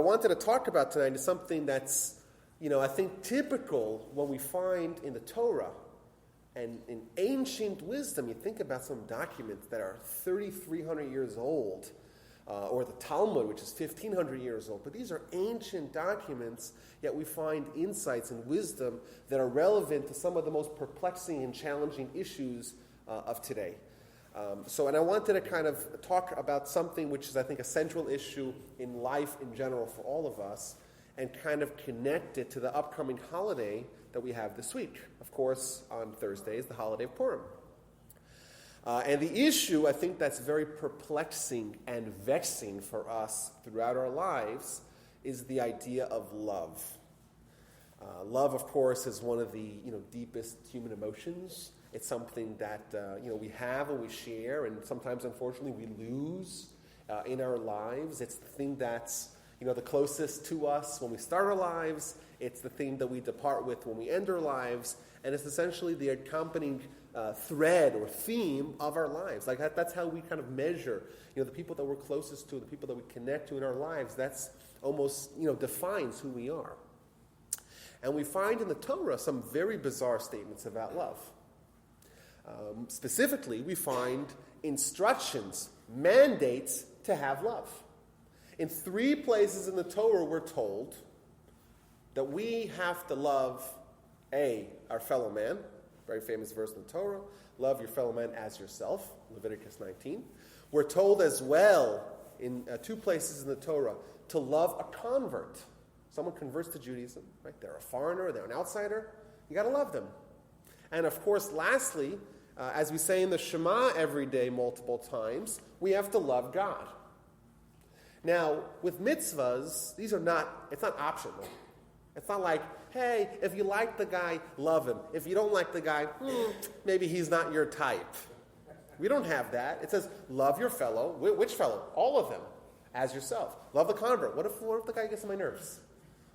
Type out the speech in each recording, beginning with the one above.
wanted to talk about tonight is something that's, I think typical when we find in the Torah and in ancient wisdom. You think about some documents that are 3,300 years old, or the Talmud, which is 1,500 years old. But these are ancient documents, yet we find insights and wisdom that are relevant to some of the most perplexing and challenging issues of today. And I wanted to kind of talk about something which is, I think, a central issue in life in general for all of us, and kind of connect it to the upcoming holiday that we have this week. Of course, on Thursday is the holiday of Purim. And the issue, I think, that's very perplexing and vexing for us throughout our lives is the idea of love. Love, of course, is one of the deepest human emotions. It's something that we have and we share, and sometimes, unfortunately, we lose in our lives. It's the thing that's the closest to us when we start our lives. It's the thing that we depart with when we end our lives, and it's essentially the accompanying thread or theme of our lives. Like that's how we kind of measure, the people that we're closest to, the people that we connect to in our lives. That's almost defines who we are. And we find in the Torah some very bizarre statements about love. Specifically, we find instructions, mandates to have love. In 3 places in the Torah, we're told that we have to love, our fellow man, very famous verse in the Torah, love your fellow man as yourself, Leviticus 19. We're told as well in 2 places in the Torah to love a convert. Someone converts to Judaism, right? They're a foreigner, they're an outsider. You got to love them. And of course, lastly, as we say in the Shema every day multiple times, we have to love God. Now, with mitzvahs, it's not optional. It's not like, hey, if you like the guy, love him. If you don't like the guy, maybe he's not your type. We don't have that. It says, love your fellow. Which fellow? All of them, as yourself. Love the convert. What if the guy gets on my nerves?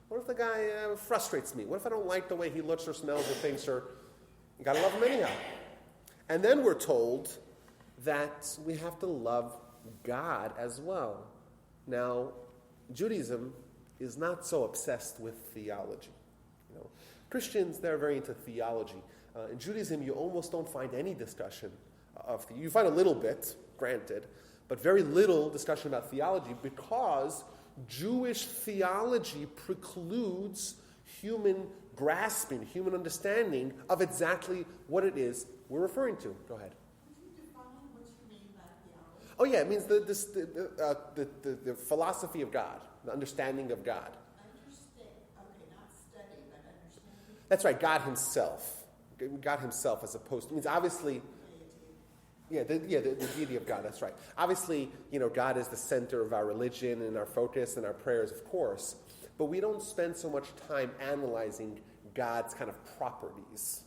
What if the guy frustrates me? What if I don't like the way he looks or smells or thinks? You got to love him anyhow. And then we're told that we have to love God as well. Now, Judaism is not so obsessed with theology. Christians, they're very into theology. In Judaism, you almost don't find any discussion of you find a little bit, granted, but very little discussion about theology, because Jewish theology precludes human grasping, human understanding of exactly what it is we're referring to. Go ahead. Could you define what you mean by theology? Oh yeah, it means the philosophy of God, the understanding of God. Understand. Okay, not study, but understanding. That's right, God Himself. God Himself, as opposed to, means obviously, the deity of God. That's right. Obviously, God is the center of our religion and our focus and our prayers, of course. But we don't spend so much time analyzing God's kind of properties.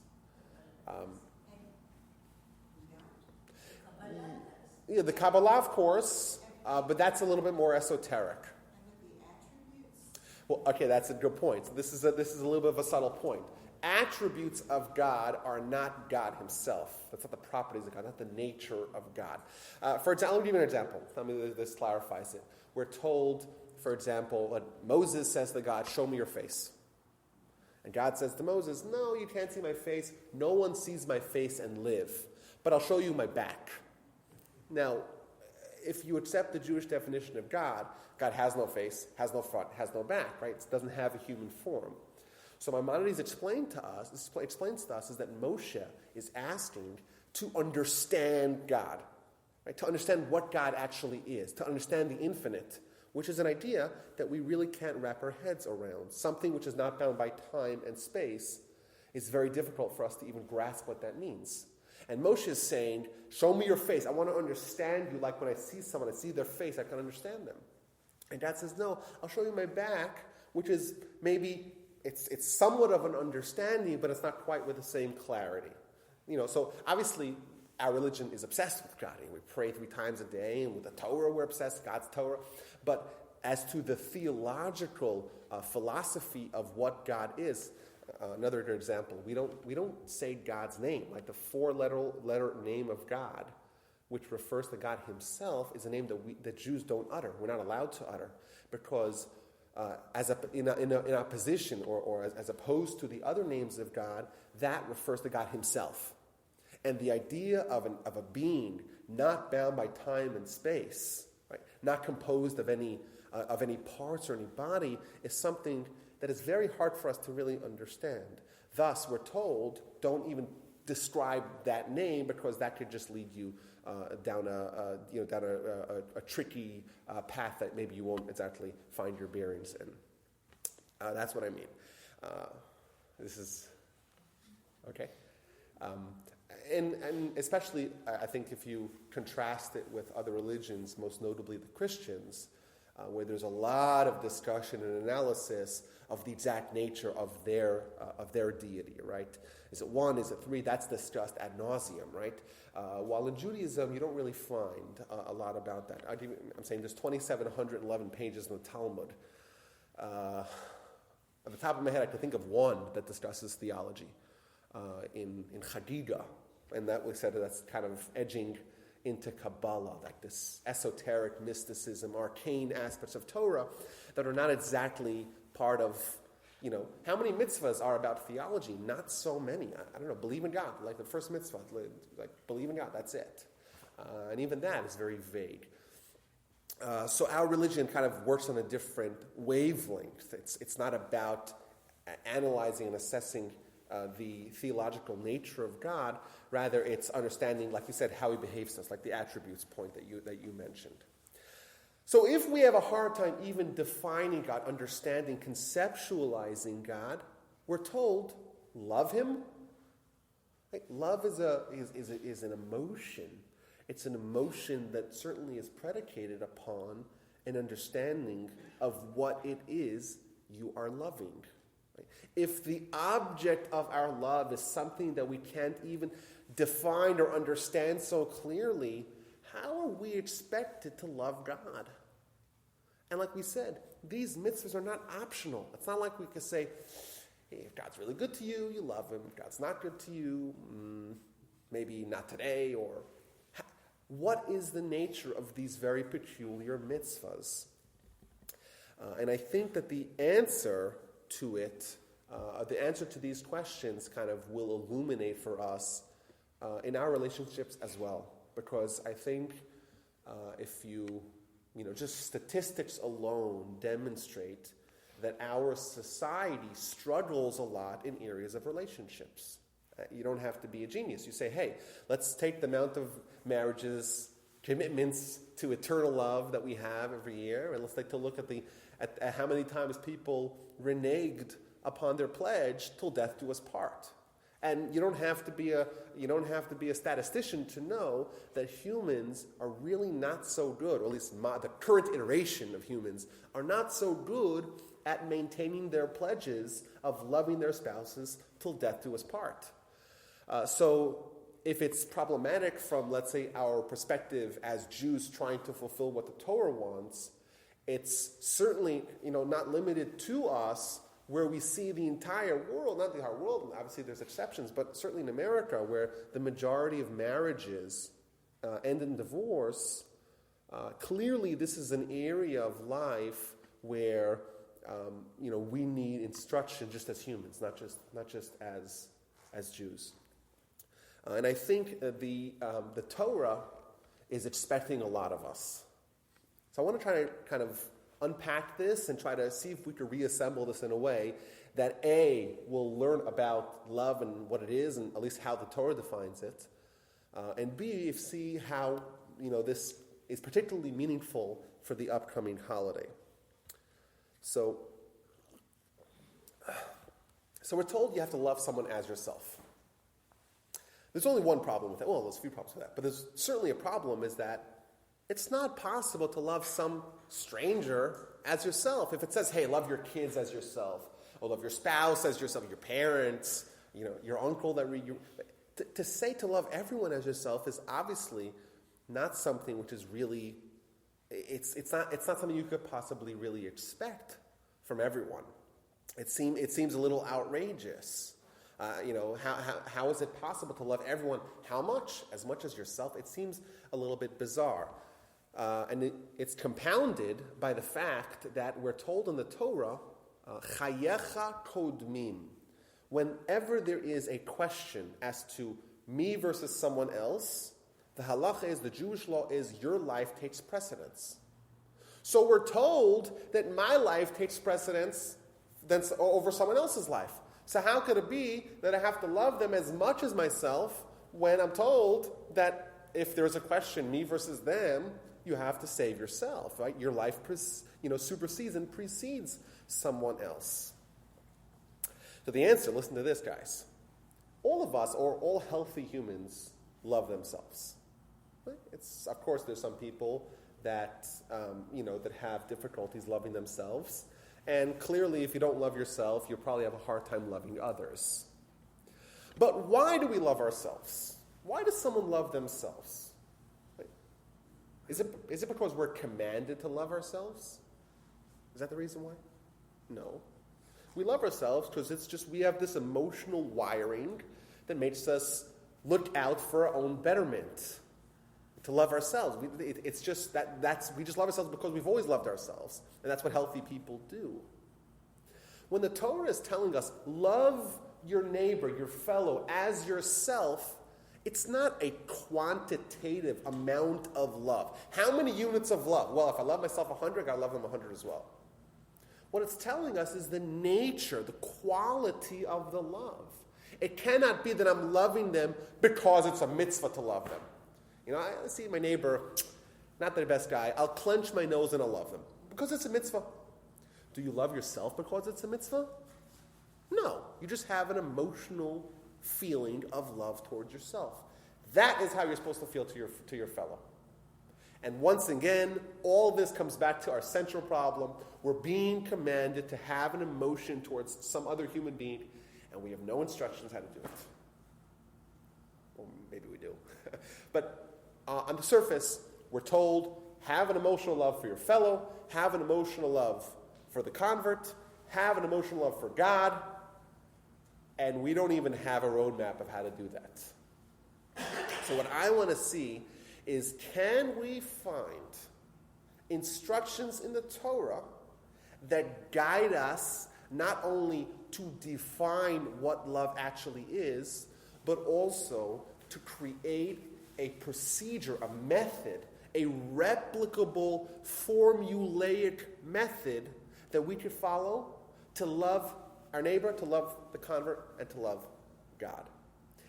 The Kabbalah, of course, but that's a little bit more esoteric. And with the attributes? Well, okay, that's a good point. So this is a little bit of a subtle point. Attributes of God are not God Himself. That's not the properties of God, not the nature of God. For example, I'll give you an example. Tell me this clarifies it. We're told, for example, that Moses says to God, "Show me your face." And God says to Moses, "No, you can't see my face. No one sees my face and live. But I'll show you my back." Now, if you accept the Jewish definition of God, God has no face, has no front, has no back, right? It doesn't have a human form. So Maimonides explains to us is that Moshe is asking to understand God, right? To understand what God actually is, to understand the infinite, which is an idea that we really can't wrap our heads around. Something which is not bound by time and space is very difficult for us to even grasp what that means. And Moshe is saying, show me your face. I want to understand you, like when I see someone, I see their face, I can understand them. And God says, no, I'll show you my back, which is maybe, it's somewhat of an understanding, but it's not quite with the same clarity. So obviously, our religion is obsessed with God. We pray 3 times a day, and with the Torah, we're obsessed, God's Torah. But as to the theological philosophy of what God is, another good example, we don't say God's name, like the 4-letter name of God, which refers to God Himself, is a name that Jews don't utter. We're not allowed to utter, because in opposition or as opposed to the other names of God, that refers to God himself. And the idea of a being not bound by time and space, right, not composed of any parts or any body, is something that is very hard for us to really understand. Thus, we're told, don't even describe that name, because that could just lead you down a tricky path that maybe you won't exactly find your bearings in. That's what I mean. This is okay. And especially, I think if you contrast it with other religions, most notably the Christians, where there's a lot of discussion and analysis of the exact nature of their deity, right? Is it one? Is it three? That's discussed ad nauseum, right? While in Judaism, you don't really find a lot about that. I'm saying there's 2,711 pages in the Talmud. At the top of my head, I can think of one that discusses theology in Chagiga, and that we said that's kind of edging into Kabbalah, like this esoteric mysticism, arcane aspects of Torah that are not exactly part of, how many mitzvahs are about theology? Not so many. I don't know, believe in God, like the first mitzvah, like believe in God, that's it. And even that is very vague. So our religion kind of works on a different wavelength. It's not about analyzing and assessing the theological nature of God. Rather, it's understanding, like you said, how he behaves to us, like the attributes point that you mentioned. So if we have a hard time even defining God, understanding, conceptualizing God, we're told, love him. Like, love is an emotion. It's an emotion that certainly is predicated upon an understanding of what it is you are loving. Right? If the object of our love is something that we can't even define or understand so clearly, how are we expected to love God? And like we said, these mitzvahs are not optional. It's not like we could say, hey, if God's really good to you, you love him. If God's not good to you, maybe not today. Or what is the nature of these very peculiar mitzvahs? And I think that the answer to it, the answer to these questions kind of will illuminate for us in our relationships as well. Because I think if just statistics alone demonstrate that our society struggles a lot in areas of relationships. You don't have to be a genius. You say, hey, let's take the amount of marriages, commitments to eternal love that we have every year, and let's take a look at how many times people reneged upon their pledge till death do us part. And you don't have to be a statistician to know that humans are really not so good, or at least the current iteration of humans are not so good at maintaining their pledges of loving their spouses till death do us part. So if it's problematic from, let's say, our perspective as Jews trying to fulfill what the Torah wants, it's certainly not limited to us, where we see the entire world, not the entire world, obviously there's exceptions, but certainly in America, where the majority of marriages end in divorce. Clearly this is an area of life where we need instruction just as humans, not just as Jews. And I think the Torah is expecting a lot of us. So I want to try to kind of unpack this and try to see if we can reassemble this in a way that A, we'll learn about love and what it is, and at least how the Torah defines it, and B, see how this is particularly meaningful for the upcoming holiday. So we're told you have to love someone as yourself. There's only one problem with that. Well, there's a few problems with that, but there's certainly a problem is that it's not possible to love some stranger as yourself. If it says, hey, love your kids as yourself, or love your spouse as yourself, your parents, your uncle to say to love everyone as yourself is obviously not something which is really, it's not something you could possibly really expect from everyone. It seems a little outrageous. How is it possible to love everyone? How much? As much as yourself? It seems a little bit bizarre. And it's compounded by the fact that we're told in the Torah, chayecha kodmim. Whenever there is a question as to me versus someone else, the halacha is, the Jewish law is, your life takes precedence. So we're told that my life takes precedence over someone else's life. So how could it be that I have to love them as much as myself when I'm told that if there's a question, me versus them, you have to save yourself, right? Your life supersedes and precedes someone else. So the answer, listen to this, guys. All of us, or all healthy humans, love themselves. Right? Of course, there's some people that that have difficulties loving themselves. And clearly, if you don't love yourself, you'll probably have a hard time loving others. But why do we love ourselves? Why does someone love themselves? Right? Is it because we're commanded to love ourselves? Is that the reason why? No. We love ourselves because we have this emotional wiring that makes us look out for our own betterment. To love ourselves. It's just we just love ourselves because we've always loved ourselves. And that's what healthy people do. When the Torah is telling us, love your neighbor, your fellow, as yourself, it's not a quantitative amount of love. How many units of love? Well, if I love myself 100, I gotta love them 100 as well. What it's telling us is the nature, the quality of the love. It cannot be that I'm loving them because it's a mitzvah to love them. I see my neighbor, not the best guy, I'll clench my nose and I'll love them. Because it's a mitzvah. Do you love yourself because it's a mitzvah? No. You just have an emotional feeling of love towards yourself. That is how you're supposed to feel to your fellow. And once again, all this comes back to our central problem. We're being commanded to have an emotion towards some other human being, and we have no instructions how to do it. Well, maybe we do. But on the surface, we're told, have an emotional love for your fellow, have an emotional love for the convert, have an emotional love for God, and we don't even have a roadmap of how to do that. So what I want to see is, can we find instructions in the Torah that guide us not only to define what love actually is, but also to create a procedure, a method, a replicable, formulaic method that we could follow to love our neighbor, to love the convert, and to love God.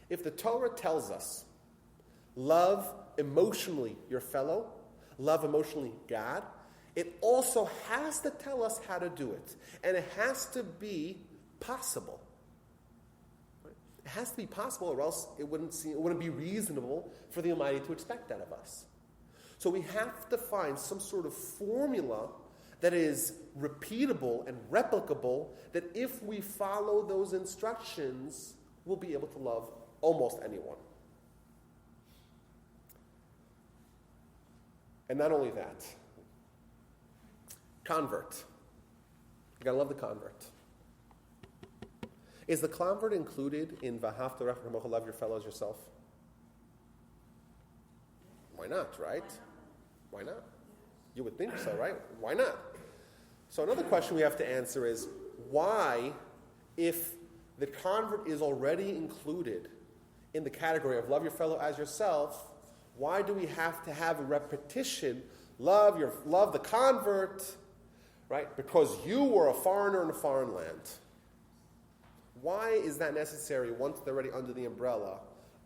If the Torah tells us, love emotionally your fellow, love emotionally God, it also has to tell us how to do it. And it has to be possible. It has to be possible, or else it wouldn't be reasonable for the Almighty to expect that of us. So we have to find some sort of formula that is repeatable and replicable, that if we follow those instructions, we'll be able to love almost anyone. And not only that, convert. You gotta love the convert. Is the convert included in V'ahavta l'recha kamocha, love your fellow as yourself? Why not, right? Why not? You would think so, right? Why not? So another question we have to answer is, why, if the convert is already included in the category of love your fellow as yourself, why do we have to have a repetition, love the convert, right? Because you were a foreigner in a foreign land. Why is that necessary once they're already under the umbrella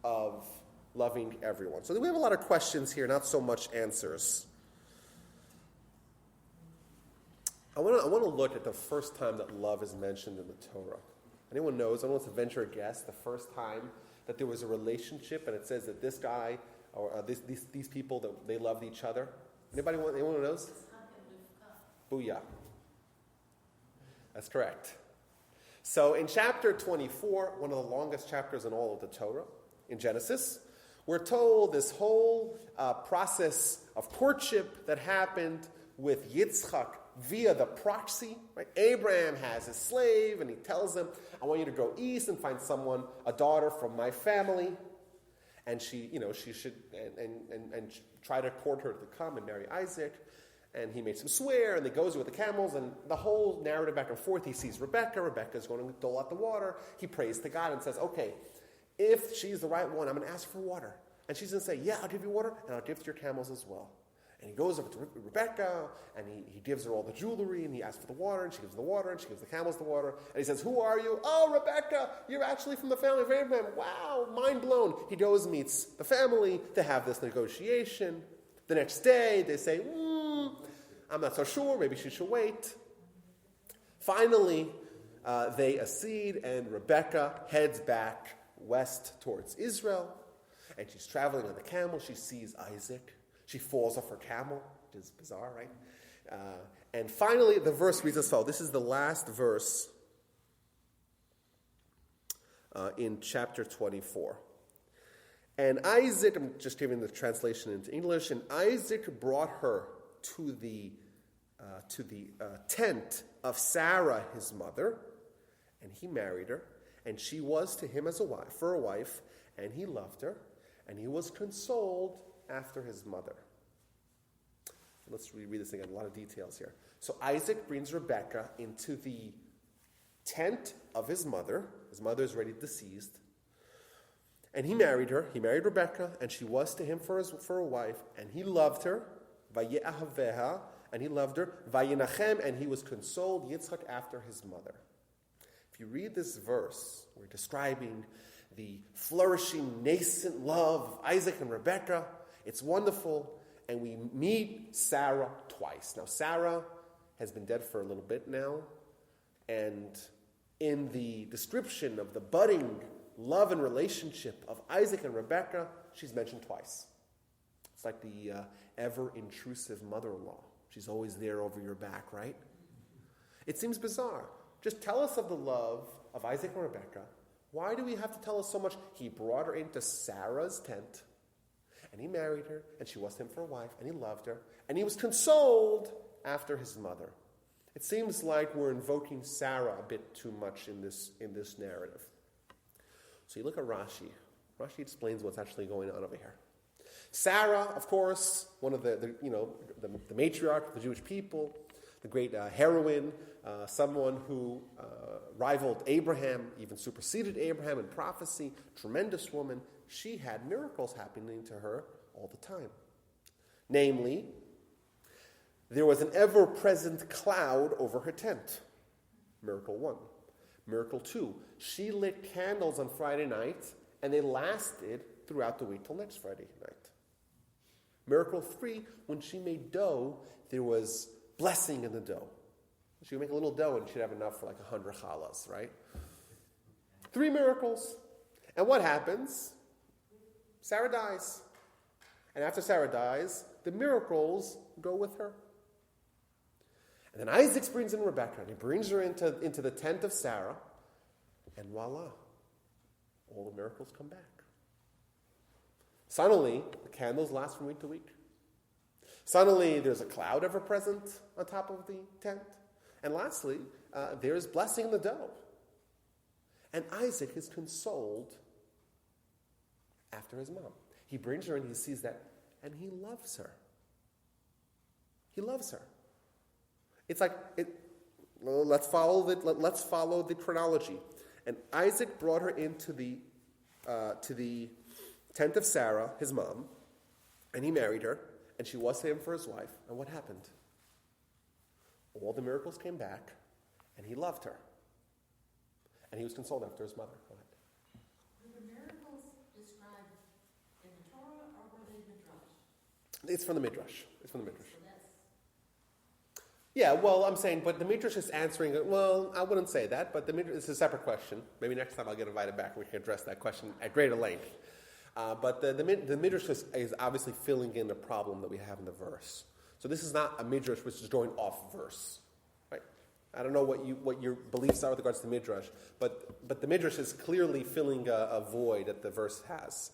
of loving everyone? So we have a lot of questions here, not so much answers. I want to look at the first time that love is mentioned in the Torah. Anyone knows? Anyone wants to venture a guess the first time that there was a relationship and it says that this guy or these people, that they loved each other? Anyone knows? Booyah. That's correct. So in chapter 24, one of the longest chapters in all of the Torah, in Genesis, we're told this whole process of courtship that happened with Yitzchak via the proxy. Right? Abraham has his slave, and he tells him, I want you to go east and find someone, a daughter from my family. and she should and try to court her to come and marry Isaac. And he makes him swear, and he goes with the camels, and the whole narrative back and forth. He sees Rebecca. Rebecca's going to dole out the water. He prays to God and says, okay, if she's the right one, I'm going to ask for water. And she's going to say, yeah, I'll give you water, and I'll give to your camels as well. And he goes over to Rebecca, and he gives her all the jewelry, and he asks for the water, and she gives him the water, and she gives the camels the water. And he says, who are you? Oh, Rebecca, you're actually from the family of Abraham. Wow, mind blown. He goes and meets the family to have this negotiation. The next day, they say, I'm not so sure, maybe she should wait. Finally, they accede, and Rebecca heads back west towards Israel, and she's traveling on the camel. She sees Isaac. She falls off her camel, which is bizarre, right? And finally, the verse reads as follows. This is the last verse in chapter 24. And Isaac, I'm just giving the translation into English, and Isaac brought her to the tent of Sarah, his mother, and he married her, and she was to him as a wife, and he loved her, and he was consoled after his mother. Let's reread this again, a lot of details here. So Isaac brings Rebekah into the tent of his mother. His mother is already deceased. And he married her. He married Rebekah, and she was to him for a wife, and he loved her. Vaye'ahaveha, and he loved her. Vayinachem, and he was consoled, Yitzchak, after his mother. If you read this verse, we're describing the flourishing, nascent love of Isaac and Rebekah. It's wonderful. And we meet Sarah twice. Now, Sarah has been dead for a little bit now. And in the description of the budding love and relationship of Isaac and Rebekah, she's mentioned twice. It's like the ever-intrusive mother-in-law. She's always there over your back, right? It seems bizarre. Just tell us of the love of Isaac and Rebekah. Why do we have to tell us so much? He brought her into Sarah's tent, and he married her, and she was to him for a wife, and he loved her, and he was consoled after his mother. It seems like we're invoking Sarah a bit too much in this narrative. So you look at Rashi. Rashi explains what's actually going on over here. Sarah, of course, one of the matriarch of the Jewish people, the great heroine, someone who rivaled Abraham, even superseded Abraham in prophecy, tremendous woman. She had miracles happening to her all the time. Namely, there was an ever-present cloud over her tent. Miracle 1. Miracle 2. She lit candles on Friday night, and they lasted throughout the week till next Friday night. Miracle 3, when she made dough, there was blessing in the dough. She would make a little dough, and she'd have enough for like 100 challahs, right? 3 miracles. And what happens? Sarah dies. And after Sarah dies, the miracles go with her. And then Isaac brings in Rebekah, and he brings her into the tent of Sarah, and voila, all the miracles come back. Suddenly, the candles last from week to week. Suddenly, there's a cloud ever present on top of the tent. And lastly, there's blessing in the dough. And Isaac is consoled after his mom. He brings her and he sees that, and he loves her. He loves her. It's like, let's follow the chronology. And Isaac brought her into the tent of Sarah, his mom, and he married her, and she was to him for his wife. And what happened? All the miracles came back, and he loved her. And he was consoled after his mother. Go ahead. Were the miracles described in the Torah, or were they Midrash? It's from the Midrash. It's from the Midrash. So that's... Yeah, well, I'm saying, but the Midrash is answering it. Well, I wouldn't say that, but the Midrash is a separate question. Maybe next time I'll get invited back and we can address that question at greater length. But the Midrash is obviously filling in the problem that we have in the verse. So this is not a Midrash which is drawing off verse. Right? I don't know what your beliefs are with regards to the Midrash, but the Midrash is clearly filling a void that the verse has.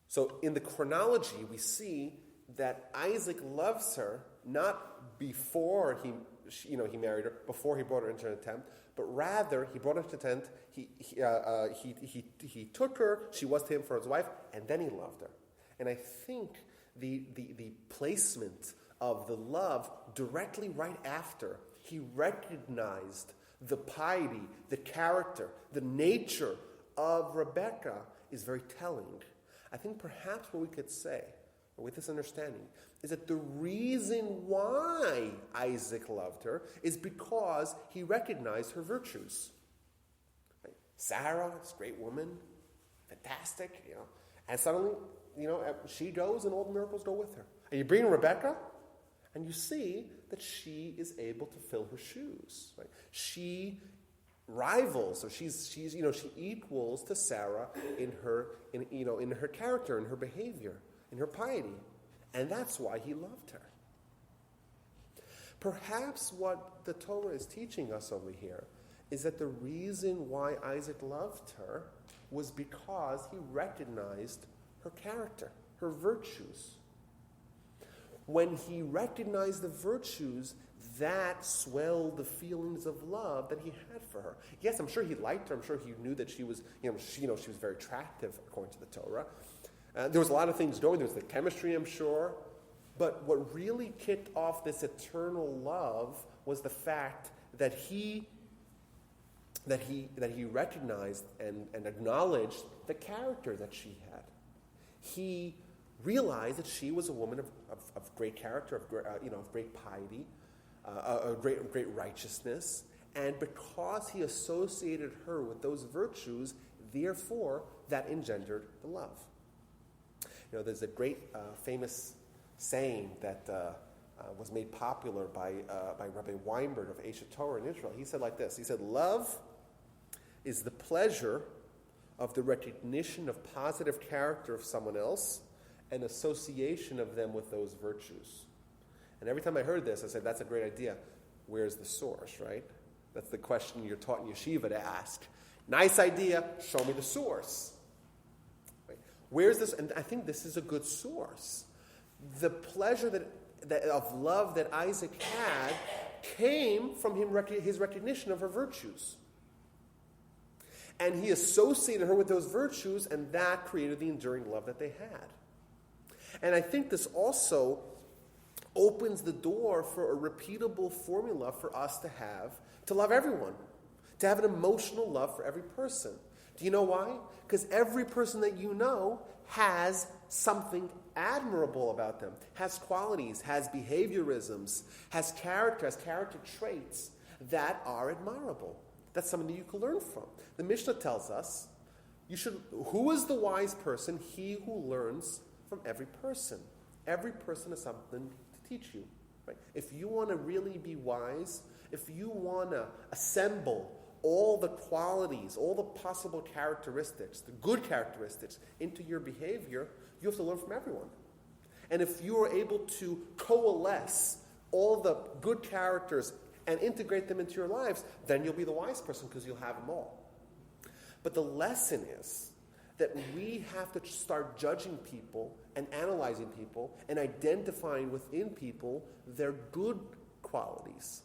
So in the chronology, we see that Isaac loves her not before he married her before he brought her into the tent, but rather he brought her to the tent. He took her. She was to him for his wife, and then he loved her. And I think the placement of the love directly right after he recognized the piety, the character, the nature of Rebecca is very telling. I think perhaps what we could say, with this understanding, is that the reason why Isaac loved her is because he recognized her virtues. Right? Sarah, this great woman, fantastic, and suddenly, she goes and all the miracles go with her. And you bring Rebecca, and you see that she is able to fill her shoes. Right? She rivals, so she equals to Sarah in her character, in her behavior, in her piety. And that's why he loved her. Perhaps what the Torah is teaching us over here is that the reason why Isaac loved her was because he recognized her character, her virtues. When he recognized the virtues, that swelled the feelings of love that he had for her. Yes, I'm sure he liked her. I'm sure he knew that she was, she was very attractive according to the Torah. There was a lot of things going. There was the chemistry, I'm sure. But what really kicked off this eternal love was the fact that he recognized and acknowledged the character that she had. He realized that she was a woman of great character, of great piety, great righteousness, and because he associated her with those virtues, therefore that engendered the love. There's a great famous saying that was made popular by Rabbi Weinberg of Aish Torah in Israel. He said like this. He said, "Love is the pleasure of the recognition of positive character of someone else and association of them with those virtues." And every time I heard this, I said, that's a great idea. Where's the source, right? That's the question you're taught in yeshiva to ask. Nice idea, show me the source. Right? Where's this? And I think this is a good source. The pleasure that of love that Isaac had came from his recognition of her virtues. And he associated her with those virtues, and that created the enduring love that they had. And I think this also opens the door for a repeatable formula for us to love everyone, to have an emotional love for every person. Do you know why? Because every person that you know has something admirable about them, has qualities, has behaviorisms, has character traits that are admirable. That's something that you can learn from. The Mishnah tells us, who is the wise person? He who learns from every person. Every person has something to teach you. Right? If you want to really be wise, if you want to assemble all the qualities, all the possible characteristics, the good characteristics into your behavior, you have to learn from everyone. And if you are able to coalesce all the good characters and integrate them into your lives, then you'll be the wise person because you'll have them all. But the lesson is that we have to start judging people and analyzing people and identifying within people their good qualities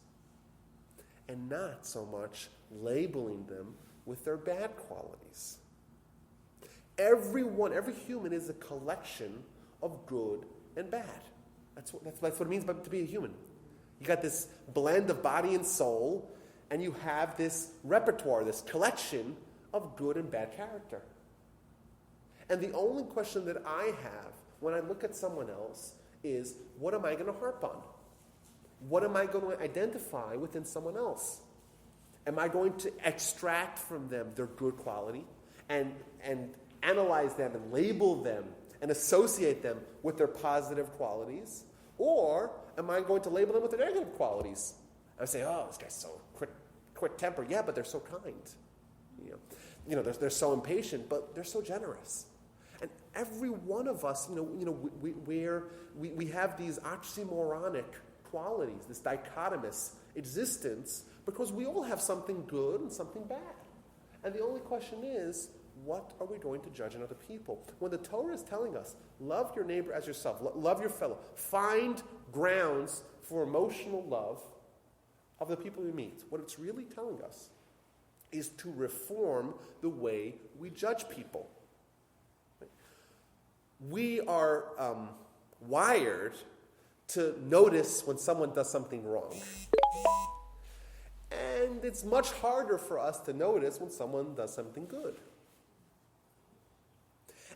and not so much labeling them with their bad qualities. Every human is a collection of good and bad. That's what it means to be a human. You got this blend of body and soul, and you have this repertoire, this collection of good and bad character. And the only question that I have when I look at someone else is, what am I going to harp on? What am I going to identify within someone else? Am I going to extract from them their good quality and analyze them and label them and associate them with their positive qualities? Or am I going to label them with their negative qualities? I say, oh, this guy's so quick tempered. Yeah, but they're so kind. They're so impatient, but they're so generous. And every one of us, we have these oxymoronic qualities, this dichotomous existence, because we all have something good and something bad. And the only question is, what are we going to judge in other people? When the Torah is telling us, love your neighbor as yourself, love your fellow, find grounds for emotional love, of the people we meet, what it's really telling us is to reform the way we judge people. We are wired to notice when someone does something wrong. And it's much harder for us to notice when someone does something good.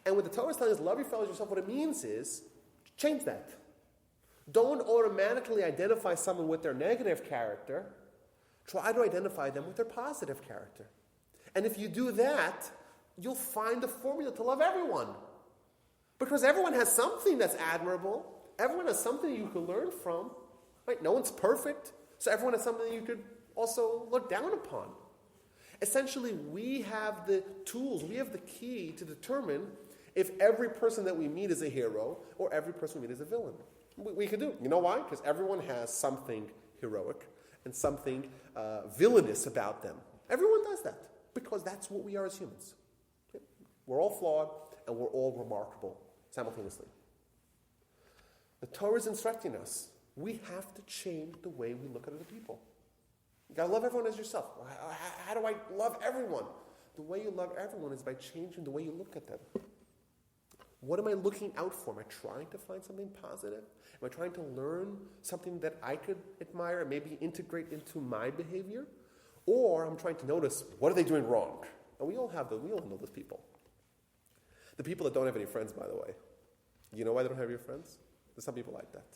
And what the Torah is telling us, love your fellows yourself, what it means is, change that. Don't automatically identify someone with their negative character. Try to identify them with their positive character. And if you do that, you'll find the formula to love everyone. Because everyone has something that's admirable. Everyone has something you can learn from. Right? No one's perfect, so everyone has something you could also look down upon. Essentially, we have the tools, we have the key to determine if every person that we meet is a hero or every person we meet is a villain. We can do it. You know why? Because everyone has something heroic and something villainous about them. Everyone does that because that's what we are as humans. We're all flawed and we're all remarkable simultaneously. The Torah is instructing us. We have to change the way we look at other people. You got to love everyone as yourself. How do I love everyone? The way you love everyone is by changing the way you look at them. What am I looking out for? Am I trying to find something positive? Am I trying to learn something that I could admire and maybe integrate into my behavior? Or I'm trying to notice, what are they doing wrong? And we all know those people. The people that don't have any friends, by the way. You know why they don't have any friends? There's some people like that.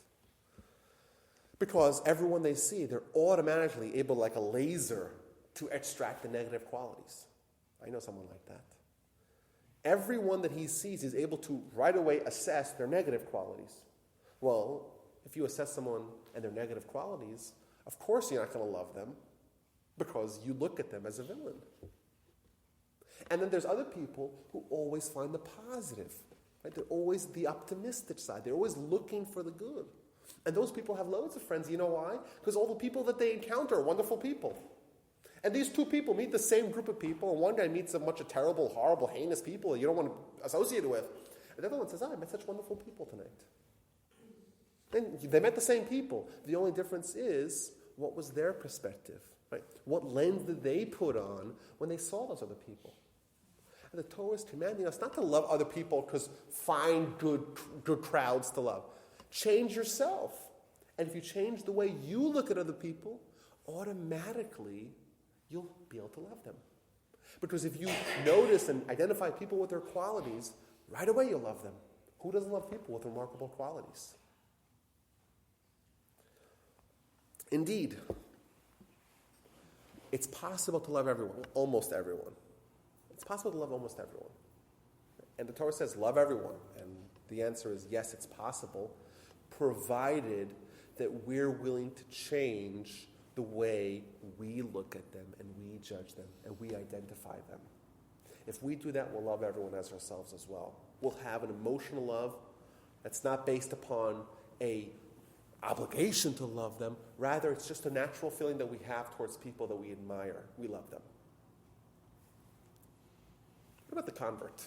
Because everyone they see, they're automatically able, like a laser, to extract the negative qualities. I know someone like that. Everyone that he sees is able to right away assess their negative qualities. Well, if you assess someone and their negative qualities, of course you're not going to love them because you look at them as a villain. And then there's other people who always find the positive. Right? They're always the optimistic side. They're always looking for the good. And those people have loads of friends. You know why? Because all the people that they encounter are wonderful people. And these two people meet the same group of people, and one guy meets a bunch of terrible, horrible, heinous people you don't want to associate with. And the other one says, I met such wonderful people tonight. And they met the same people. The only difference is, what was their perspective? Right? What lens did they put on when they saw those other people? And the Torah is commanding us not to love other people because find good crowds to love. Change yourself. And if you change the way you look at other people, automatically you'll be able to love them. Because if you notice and identify people with their qualities, right away you'll love them. Who doesn't love people with remarkable qualities? Indeed, it's possible to love everyone, almost everyone. It's possible to love almost everyone. And the Torah says, love everyone. And the answer is yes, it's possible, provided that we're willing to change the way we look at them and we judge them and we identify them. If we do that, we'll love everyone as ourselves as well. We'll have an emotional love that's not based upon a obligation to love them. Rather, it's just a natural feeling that we have towards people that we admire. We love them. What about the convert?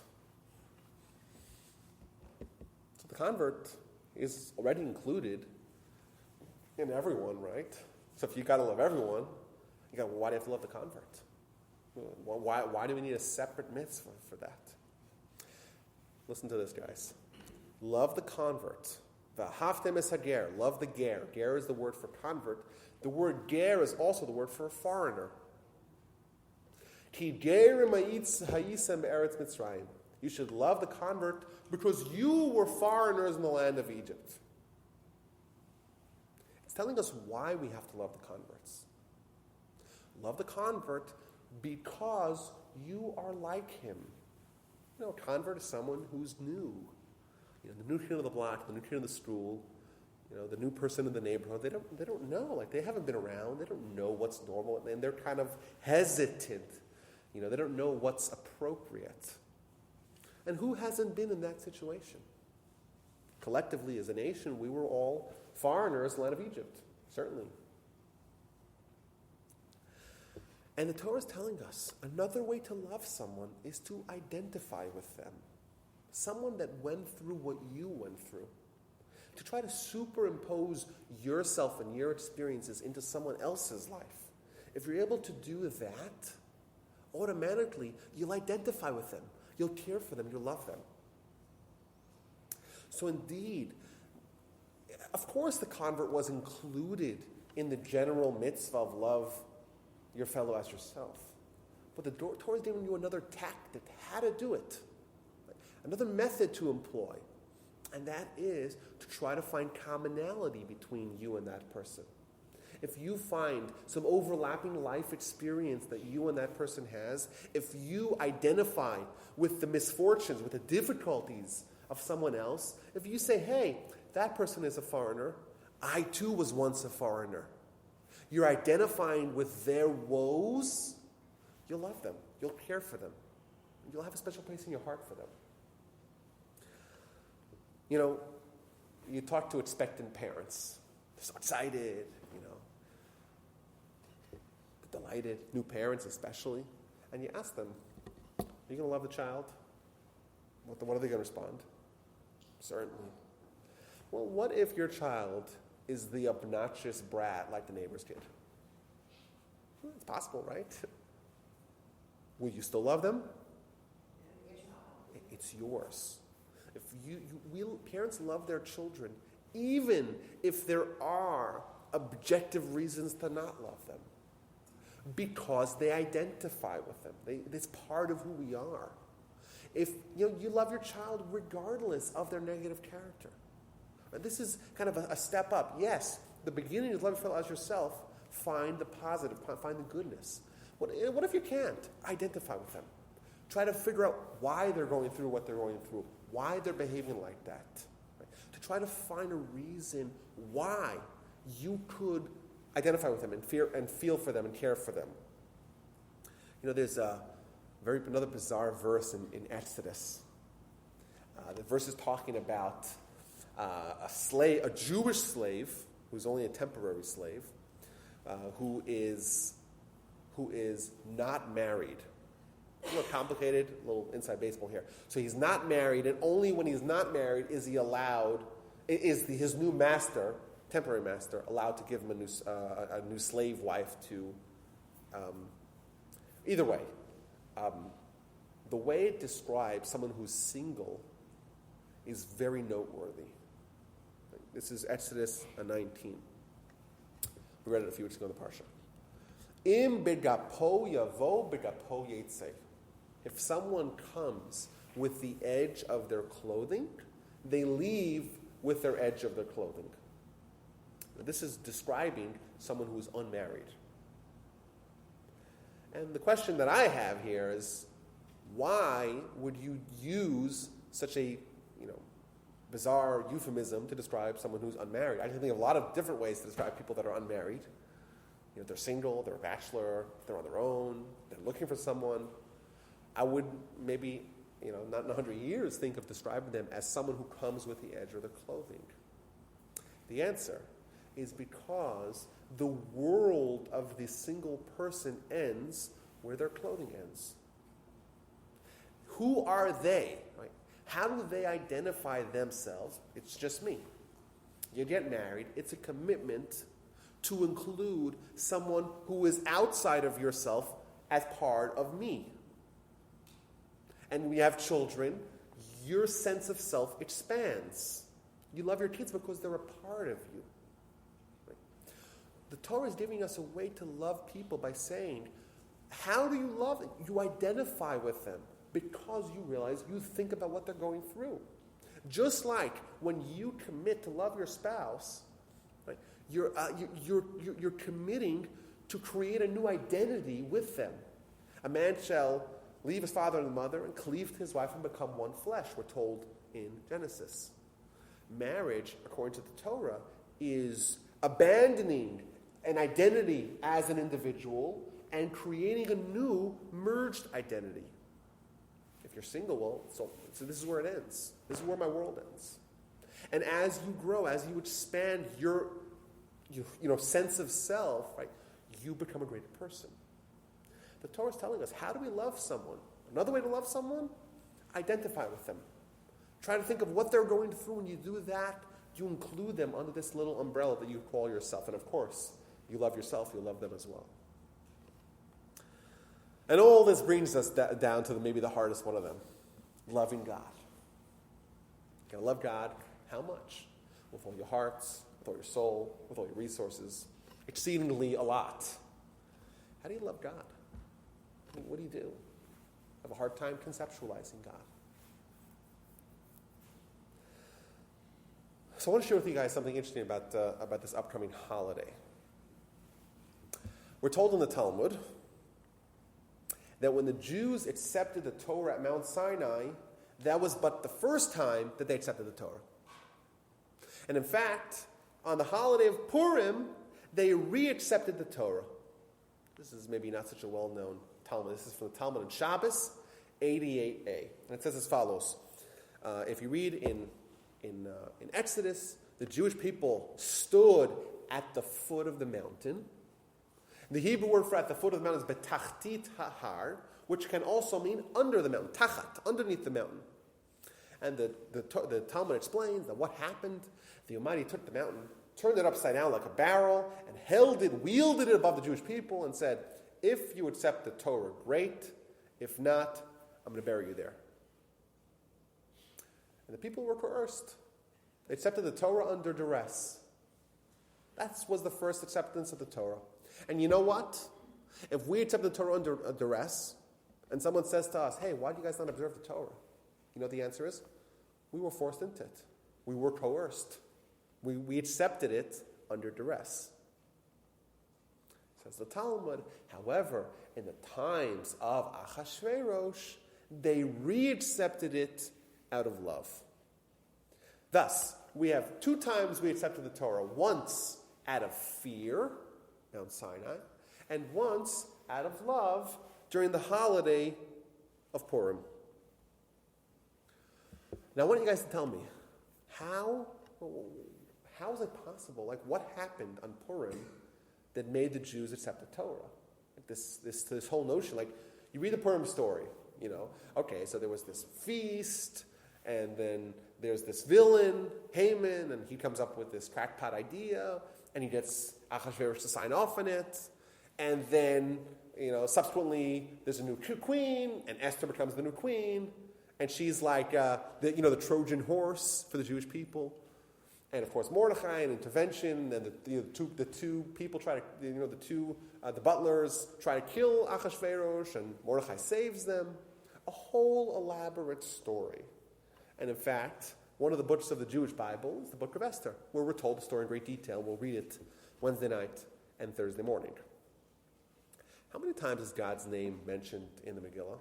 So the convert is already included in everyone, right? So if you got to love everyone, you got, well, why do you have to love the convert? Why do we need a separate mitzvah for that? Listen to this, guys. Love the convert. V'ahavtem es hager. Love the ger. Ger is the word for convert. The word ger is also the word for a foreigner. Ki gerim ha'isem be'eretz Mitzrayim. You should love the convert because you were foreigners in the land of Egypt. It's telling us why we have to love the converts. Love the convert because you are like him. You know, a convert is someone who's new. You know, the new kid on the block, the new kid in the school, you know, the new person in the neighborhood. They don't know. Like, they haven't been around. They don't know what's normal, and they're kind of hesitant. You know, they don't know what's appropriate. And who hasn't been in that situation? Collectively, as a nation, we were all foreigners in the land of Egypt, certainly. And the Torah is telling us another way to love someone is to identify with them. Someone that went through what you went through. to try to superimpose yourself and your experiences into someone else's life. If you're able to do that, automatically you'll identify with them. You'll care for them. You'll love them. So indeed, of course the convert was included in the general mitzvah of love your fellow as yourself. But the Torah is giving you another tactic, how to do it. Another method to employ. And that is to try to find commonality between you and that person. If you find some overlapping life experience that you and that person has, if you identify with the misfortunes, with the difficulties of someone else, if you say, hey, that person is a foreigner, I too was once a foreigner. You're identifying with their woes, you'll love them, you'll care for them, you'll have a special place in your heart for them. You know, you talk to expectant parents. They're so excited, delighted, new parents especially, and you ask them, are you going to love the child? What are they going to respond? Certainly. Well, what if your child is the obnoxious brat like the neighbor's kid? Well, it's possible, right? Will you still love them? It's yours. If parents love their children, even if there are objective reasons to not love them, because they identify with them. It's part of who we are. If you love your child regardless of their negative character. This is kind of a step up. Yes, the beginning is love your fellow as yourself. Find the positive, find the goodness. What if you can't? Identify with them. Try to figure out why they're going through what they're going through, why they're behaving like that. Right? To try to find a reason why you could identify with them and feel for them and care for them. There's another bizarre verse in Exodus. The verse is talking about a Jewish slave who's only a temporary slave, who is not married. A little complicated, a little inside baseball here. So he's not married, and only when he's not married is he allowed, his new master, temporary master, allowed to give him a new slave wife to. Either way, the way it describes someone who's single is very noteworthy. This is Exodus 19. We read it a few weeks ago in the Parsha. Im begapo yavo begapo yetzeh. If someone comes with the edge of their clothing, they leave with their edge of their clothing. This is describing someone who is unmarried. And the question that I have here is, why would you use such a bizarre euphemism to describe someone who's unmarried? I can think of a lot of different ways to describe people that are unmarried. They're single, they're a bachelor, they're on their own, they're looking for someone. I would maybe, not in 100 years, think of describing them as someone who comes with the edge of their clothing. The answer is because the world of the single person ends where their clothing ends. Who are they? Right? How do they identify themselves? It's just me. You get married, it's a commitment to include someone who is outside of yourself as part of me. And when you have children, your sense of self expands. You love your kids because they're a part of you. Right? The Torah is giving us a way to love people by saying, how do you love them? You identify with them because you realize you think about what they're going through. Just like when you commit to love your spouse, right, you're committing to create a new identity with them. A man shall leave his father and mother and cleave to his wife and become one flesh, we're told in Genesis. Marriage, according to the Torah, is abandoning an identity as an individual and creating a new merged identity. If you're single, well, so this is where it ends. This is where my world ends. And as you grow, as you expand your sense of self, right, you become a greater person. The Torah is telling us, how do we love someone? Another way to love someone? Identify with them. Try to think of what they're going through. When you do that, you include them under this little umbrella that you call yourself. And of course, you love yourself, you love them as well. And all this brings us down to maybe the hardest one of them, loving God. You're going to love God how much? With all your hearts, with all your soul, with all your resources, exceedingly a lot. How do you love God? I mean, what do you do? I have a hard time conceptualizing God. So I want to share with you guys something interesting about this upcoming holiday. We're told in the Talmud that when the Jews accepted the Torah at Mount Sinai, that was but the first time that they accepted the Torah. And in fact, on the holiday of Purim, they re-accepted the Torah. This is maybe not such a well-known Talmud. This is from the Talmud in Shabbos, 88a. And it says as follows. If you read in Exodus, the Jewish people stood at the foot of the mountain. The Hebrew word for at the foot of the mountain is betachtit hahar, which can also mean under the mountain, tachat, underneath the mountain. And the Talmud explains that what happened, the Almighty took the mountain, turned it upside down like a barrel, and wielded it above the Jewish people and said, if you accept the Torah, great. If not, I'm going to bury you there. And the people were coerced. They accepted the Torah under duress. That was the first acceptance of the Torah. And you know what? If we accept the Torah under duress, and someone says to us, hey, why do you guys not observe the Torah? You know what the answer is? We were forced into it. We were coerced. We accepted it under duress. Says the Talmud, however, in the times of Achashverosh, they re-accepted it out of love. Thus, we have 2 times we accepted the Torah. Once out of fear, Mount Sinai, and once out of love during the holiday of Purim. Now, I want you guys to tell me, how is it possible? Like, what happened on Purim that made the Jews accept the Torah? Like this whole notion, like, you read the Purim story, you know, okay, so there was this feast, and then there's this villain, Haman, and he comes up with this crackpot idea, and he gets Achashverosh to sign off on it, and then, you know, subsequently there's a new queen, and Esther becomes the new queen, and she's like the Trojan horse for the Jewish people. And of course Mordechai and intervention, and the two people try to, the butlers try to kill Achashverosh, and Mordechai saves them. A whole elaborate story. And in fact, one of the books of the Jewish Bible is the book of Esther, where we're told the story in great detail. We'll read it Wednesday night and Thursday morning. How many times is God's name mentioned in the Megillah?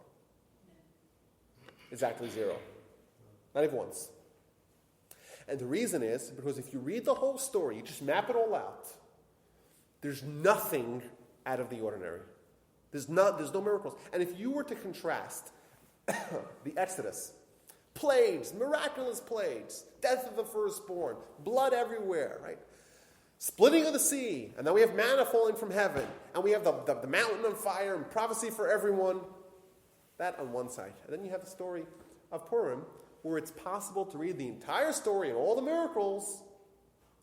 Exactly 0. Not even once. And the reason is because if you read the whole story, you just map it all out, there's nothing out of the ordinary. There's no miracles. And if you were to contrast the Exodus, plagues, miraculous plagues, death of the firstborn, blood everywhere, right? Splitting of the sea, and then we have manna falling from heaven, and we have the mountain on fire and prophecy for everyone. That on one side. And then you have the story of Purim, where it's possible to read the entire story and all the miracles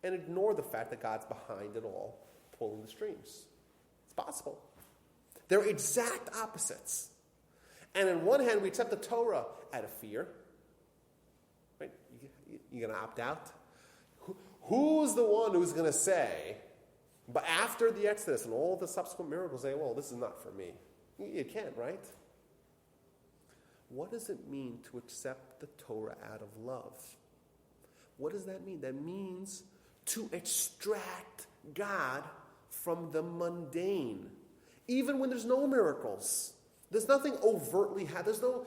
and ignore the fact that God's behind it all, pulling the strings. It's possible. They're exact opposites. And on one hand, we accept the Torah out of fear. Right? You're going to opt out? Who's the one who's going to say, but after the Exodus and all the subsequent miracles, say, well, this is not for me? You can't, right? What does it mean to accept the Torah out of love? What does that mean? That means to extract God from the mundane, even when there's no miracles. There's nothing overtly there's no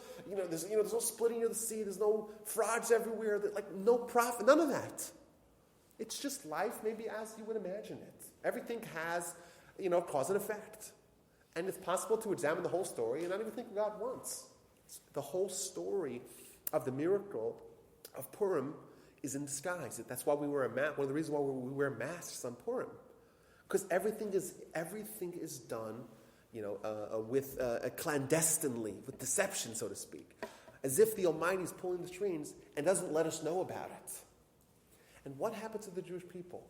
splitting of the sea. There's no frogs everywhere. No prophet. None of that. It's just life, maybe as you would imagine it. Everything has, cause and effect, and it's possible to examine the whole story and not even think God once. The whole story of the miracle of Purim is in disguise. That's why we wear a mask. One of the reasons why we wear masks on Purim, because everything is done, with clandestinely, with deception, so to speak, as if the Almighty is pulling the strings and doesn't let us know about it. And what happens to the Jewish people?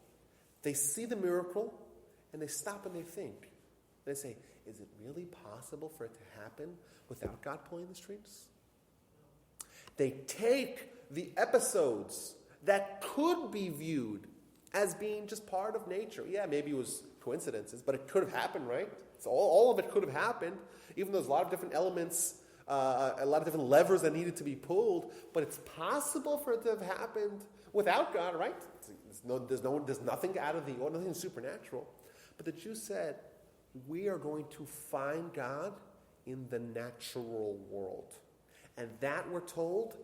They see the miracle, and they stop and they think. They say, is it really possible for it to happen without God pulling the strings? They take the episodes that could be viewed as being just part of nature. Yeah, maybe it was coincidences, but it could have happened, right? So all of it could have happened, even though there's a lot of different elements, a lot of different levers that needed to be pulled, but it's possible for it to have happened without God, right? There's nothing out of the ordinary, nothing supernatural. But the Jews said, we are going to find God in the natural world. And that, we're told,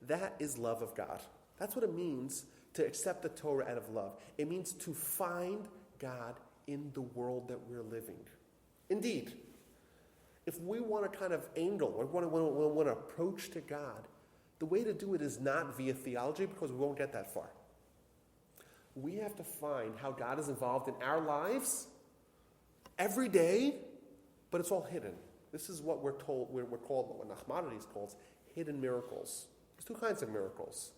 that is love of God. That's what it means to accept the Torah out of love. It means to find God in the world that we're living. Indeed, if we want to kind of angle, or want to approach to God, the way to do it is not via theology, because we won't get that far. We have to find how God is involved in our lives every day, but it's all hidden. This is what we're told, we're called, what Nachmanides calls hidden miracles. There's two kinds of miracles.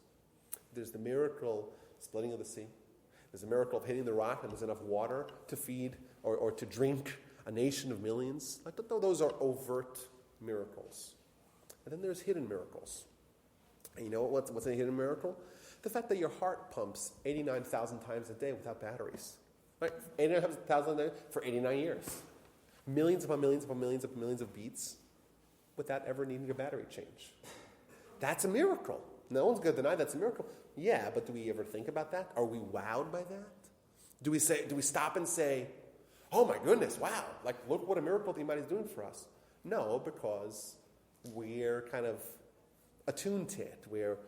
There's the miracle splitting of the sea. There's a miracle of hitting the rock and there's enough water to feed or to drink a nation of millions. Like, those are overt miracles. And then there's hidden miracles. And you know what's a hidden miracle? The fact that your heart pumps 89,000 times a day without batteries. Right? 89,000 a day for 89 years. Millions upon millions upon millions upon millions of beats without ever needing a battery change. That's a miracle. No one's going to deny that's a miracle. Yeah, but do we ever think about that? Are we wowed by that? Do we stop and say, oh my goodness, wow, like look what a miracle the Almighty is doing for us? No, because we're kind of attuned to it. We're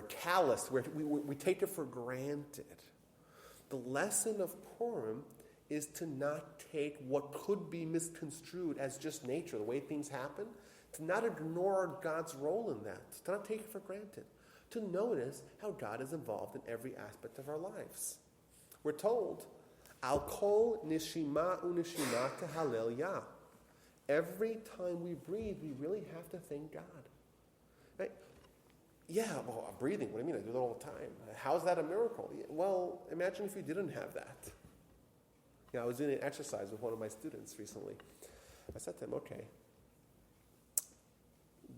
callous. We take it for granted. The lesson of Purim is to not take what could be misconstrued as just nature, the way things happen, to not ignore God's role in that, to not take it for granted, to notice how God is involved in every aspect of our lives. We're told, Al kol nishima unishima tehalel Yah. Every time we breathe, we really have to thank God. Right? Yeah, well, I'm breathing. What do you mean? I do that all the time. How's that a miracle? Well, imagine if you didn't have that. I was doing an exercise with one of my students recently. I said to him, okay,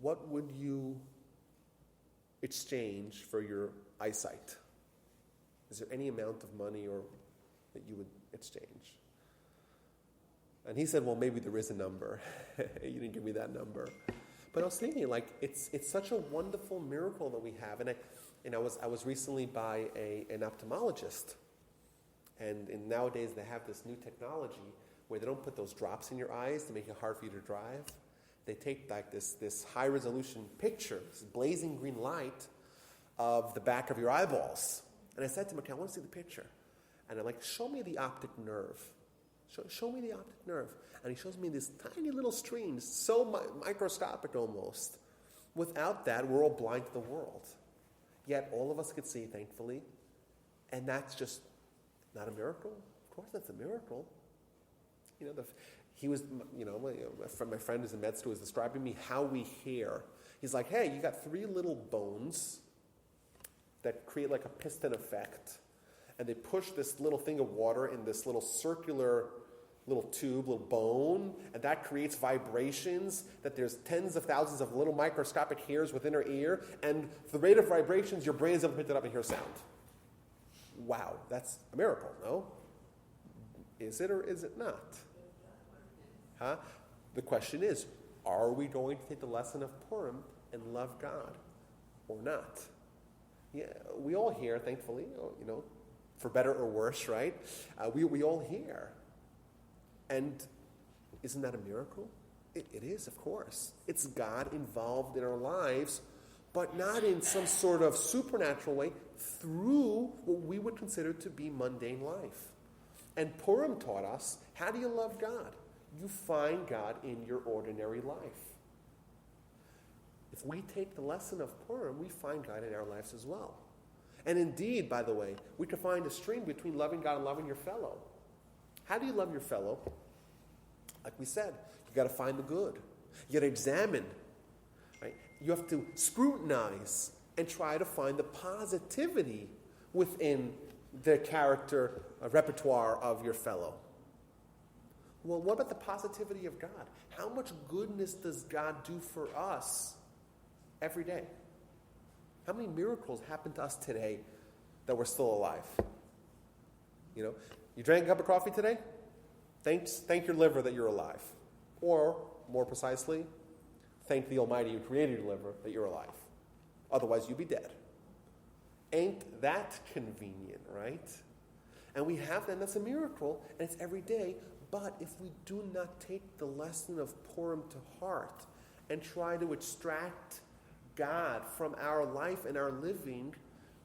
what would you exchange for your eyesight? Is there any amount of money that you would exchange? And he said, well, maybe there is a number. You didn't give me that number. But I was thinking, like, it's such a wonderful miracle that we have. And I was recently by an ophthalmologist. And nowadays they have this new technology where they don't put those drops in your eyes to make it hard for you to drive. They take like this high-resolution picture, this blazing green light of the back of your eyeballs. And I said to him, okay, I want to see the picture. And I'm like, show me the optic nerve. Show me the optic nerve. And he shows me this tiny little stream, so microscopic almost. Without that, we're all blind to the world. Yet all of us could see, thankfully. And that's just not a miracle? Of course that's a miracle. My friend who's in med school was describing me how we hear. He's like, hey, you got 3 little bones that create like a piston effect. And they push this little thing of water in this little circular little tube, little bone, and that creates vibrations, that there's tens of thousands of little microscopic hairs within our ear, and the rate of vibrations, your brain is able to pick it up and hear sound. Wow, that's a miracle, no? Is it or is it not? Huh? The question is, are we going to take the lesson of Purim and love God or not? Yeah, we all hear, thankfully, for better or worse, right? We all hear. And isn't that a miracle? It is, of course. It's God involved in our lives, but not in some sort of supernatural way, through what we would consider to be mundane life. And Purim taught us, how do you love God? You find God in your ordinary life. If we take the lesson of Purim, we find God in our lives as well. And indeed, by the way, we can find a string between loving God and loving your fellow. How do you love your fellow? Like we said, you got to find the good. You got to examine. Right? You have to scrutinize and try to find the positivity within the character repertoire of your fellow. Well, what about the positivity of God? How much goodness does God do for us every day? How many miracles happen to us today that we're still alive? You drank a cup of coffee today? Thank your liver that you're alive. Or, more precisely, thank the Almighty who created your liver that you're alive. Otherwise, you'd be dead. Ain't that convenient, right? And we have that, and that's a miracle, and it's every day. But if we do not take the lesson of Purim to heart and try to extract God from our life and our living,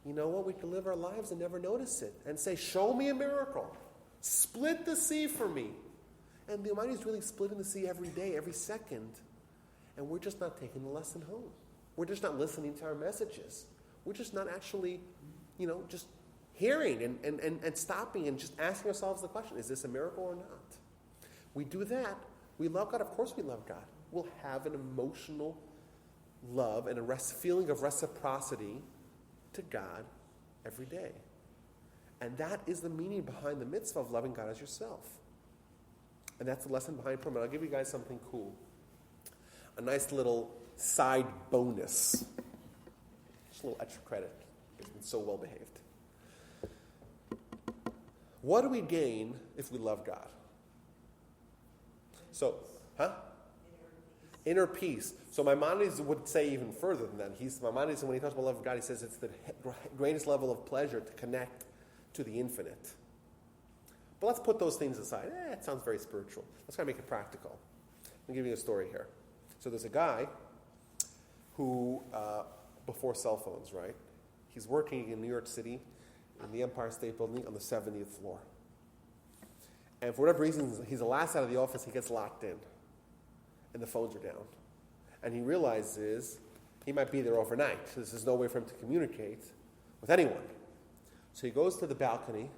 you know what? We can live our lives and never notice it and say, show me a miracle. Split the sea for me. And the Almighty is really splitting the sea every day, every second. And we're just not taking the lesson home. We're just not listening to our messages. We're just not actually, just hearing and stopping and just asking ourselves the question, is this a miracle or not? We do that. We love God. Of course we love God. We'll have an emotional love and a feeling of reciprocity to God every day. And that is the meaning behind the mitzvah of loving God as yourself. And that's the lesson behind Purim. And I'll give you guys something cool. A nice little side bonus. Just a little extra credit. It's been so well behaved. What do we gain if we love God? So, Inner peace. So Maimonides would say even further than that. Maimonides, when he talks about love of God, he says it's the greatest level of pleasure to connect to the infinite. But let's put those things aside. It sounds very spiritual. Let's try to make it practical. I'll give you a story here. So there's a guy who, before cell phones, right? He's working in New York City in the Empire State Building on the 70th floor. And for whatever reason, he's the last out of the office, he gets locked in. And the phones are down. And he realizes he might be there overnight. So there's no way for him to communicate with anyone. So he goes to the balcony,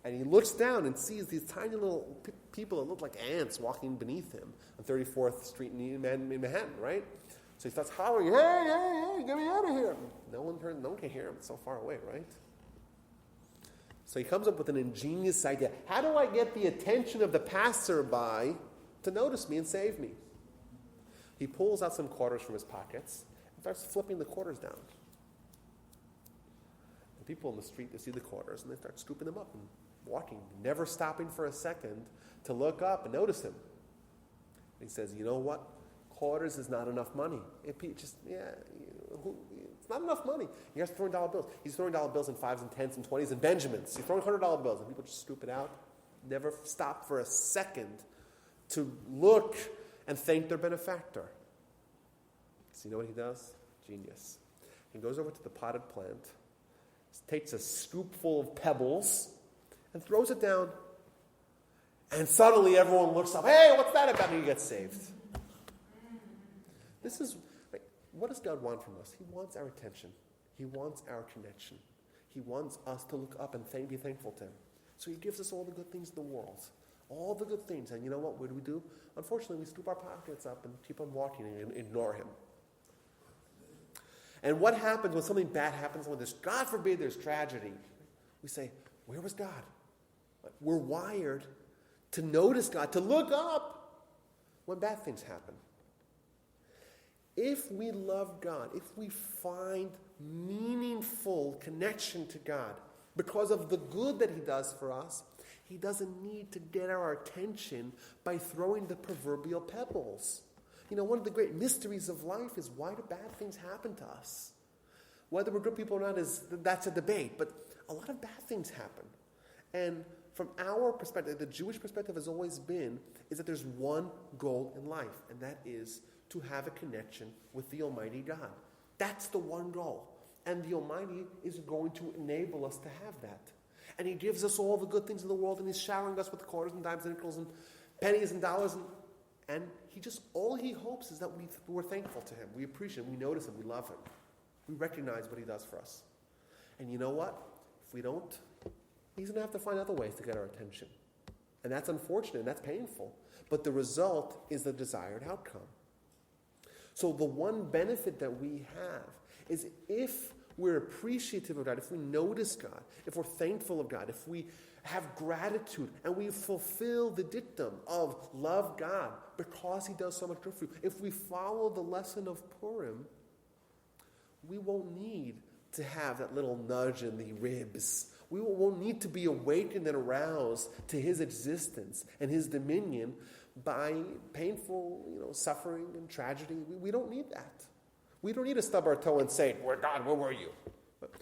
and he looks down and sees these tiny little people that look like ants walking beneath him on 34th Street in Manhattan, right? So he starts hollering, hey, get me out of here. No one can hear him. It's so far away, right? So he comes up with an ingenious idea. How do I get the attention of the passerby to notice me and save me? He pulls out some quarters from his pockets and starts flipping the quarters down. The people in the street, they see the quarters and they start scooping them up and walking, never stopping for a second to look up and notice him. And he says, you know what? Quarters is not enough money. It's not enough money. He starts throwing dollar bills. He's throwing dollar bills in 5s and 10s and 20s and Benjamins. He's throwing $100 bills and people just scoop it out. Never stop for a second to look and thank their benefactor. So you know what he does? Genius. He goes over to the potted plant, takes a scoopful of pebbles, and throws it down. And suddenly everyone looks up, hey, what's that about? And he gets saved. This is, what does God want from us? He wants our attention. He wants our connection. He wants us to look up and be thankful to him. So he gives us all the good things in the world. All the good things. And you know what do we do? Unfortunately, we scoop our pockets up and keep on walking and ignore him. And what happens when something bad happens, when there's, God forbid, there's tragedy? We say, where was God? We're wired to notice God, to look up when bad things happen. If we love God, if we find meaningful connection to God because of the good that he does for us, he doesn't need to get our attention by throwing the proverbial pebbles. You know, one of the great mysteries of life is, why do bad things happen to us? Whether we're good people or not, that's a debate, but a lot of bad things happen. And from our perspective, the Jewish perspective has always been, is that there's one goal in life, and that is to have a connection with the Almighty God. That's the one goal. And the Almighty is going to enable us to have that. And he gives us all the good things in the world, and he's showering us with quarters and dimes and nickels and pennies and dollars. And all he hopes is that we're thankful to him. We appreciate him. We notice him. We love him. We recognize what he does for us. And you know what? If we don't, he's going to have to find other ways to get our attention. And that's unfortunate, and that's painful. But the result is the desired outcome. So the one benefit that we have is if we're appreciative of God, if we notice God, if we're thankful of God, if we have gratitude and we fulfill the dictum of love God because he does so much good for you, if we follow the lesson of Purim, we won't need to have that little nudge in the ribs. We won't need to be awakened and aroused to his existence and his dominion by painful, suffering and tragedy. We don't need that. We don't need to stub our toe and say, "Where God, where were you?"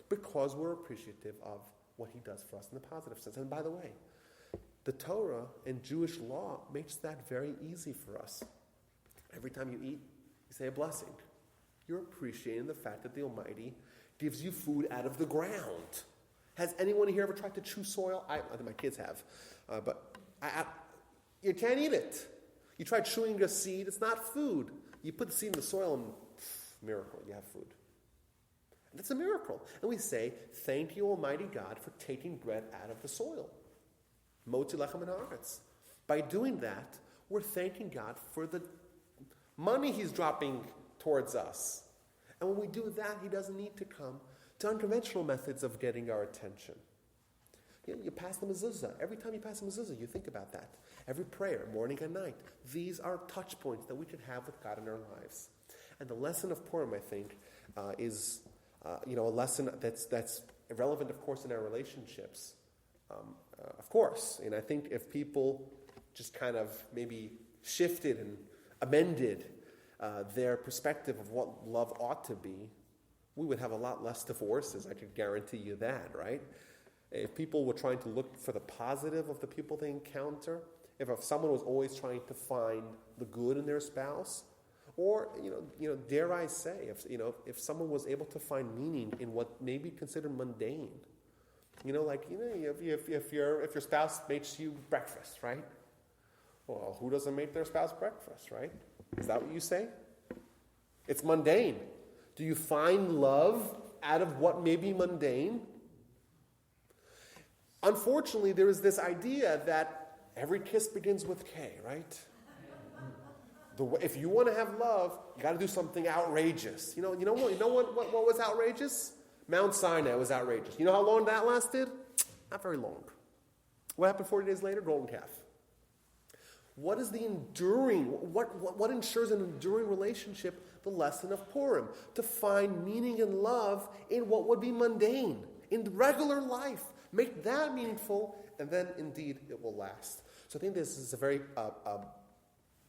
Because we're appreciative of what he does for us in the positive sense. And by the way, the Torah and Jewish law makes that very easy for us. Every time you eat, you say a blessing. You're appreciating the fact that the Almighty gives you food out of the ground. Has anyone here ever tried to chew soil? I think my kids have. But you can't eat it. You try chewing a seed, it's not food. You put the seed in the soil and miracle, you have food. And it's a miracle. And we say, thank you, Almighty God, for taking bread out of the soil. Motzi lechem haaretz. By doing that, we're thanking God for the money he's dropping towards us. And when we do that, he doesn't need to come to unconventional methods of getting our attention. You pass the mezuzah. Every time you pass the mezuzah, you think about that. Every prayer, morning and night. These are touch points that we can have with God in our lives. And the lesson of Purim, I think, is a lesson that's relevant, of course, in our relationships. Of course. And I think if people just kind of maybe shifted and amended their perspective of what love ought to be, we would have a lot less divorces. I could guarantee you that, right? If people were trying to look for the positive of the people they encounter, if someone was always trying to find the good in their spouse, or dare I say, if someone was able to find meaning in what may be considered mundane, if your spouse makes you breakfast, right? Well, who doesn't make their spouse breakfast, right? Is that what you say? It's mundane. Do you find love out of what may be mundane? Unfortunately, there is this idea that every kiss begins with K, right? If you want to have love, you got to do something outrageous. You know what was outrageous? Mount Sinai was outrageous. You know how long that lasted? Not very long. What happened 40 days later? Golden calf. What is the enduring? What ensures an enduring relationship? The lesson of Purim, to find meaning and love in what would be mundane, in regular life. Make that meaningful, and then indeed it will last. So I think this is a very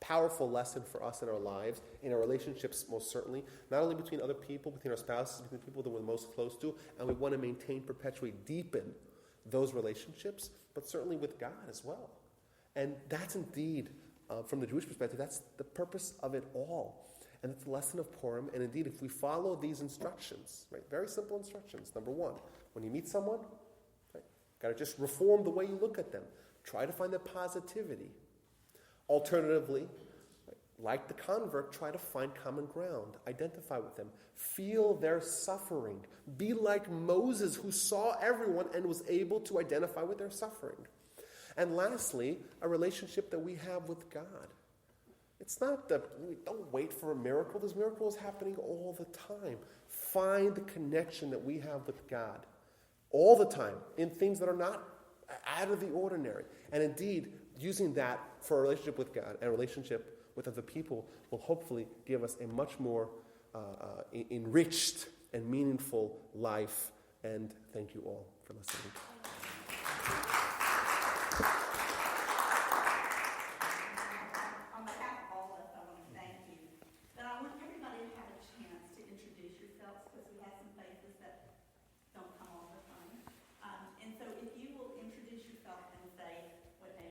powerful lesson for us in our lives, in our relationships most certainly, not only between other people, between our spouses, between people that we're most close to, and we want to maintain, perpetuate, deepen those relationships, but certainly with God as well. And that's indeed, from the Jewish perspective, that's the purpose of it all. And it's the lesson of Purim. And indeed, if we follow these instructions, right, very simple instructions. Number one, when you meet someone, right, got to just reform the way you look at them. Try to find the positivity. Alternatively, right, like the convert, try to find common ground. Identify with them. Feel their suffering. Be like Moses, who saw everyone and was able to identify with their suffering. And lastly, a relationship that we have with God. It's not that we don't wait for a miracle. There's miracles happening all the time. Find the connection that we have with God all the time in things that are not out of the ordinary. And indeed, using that for a relationship with God and a relationship with other people will hopefully give us a much more enriched and meaningful life. And thank you all for listening.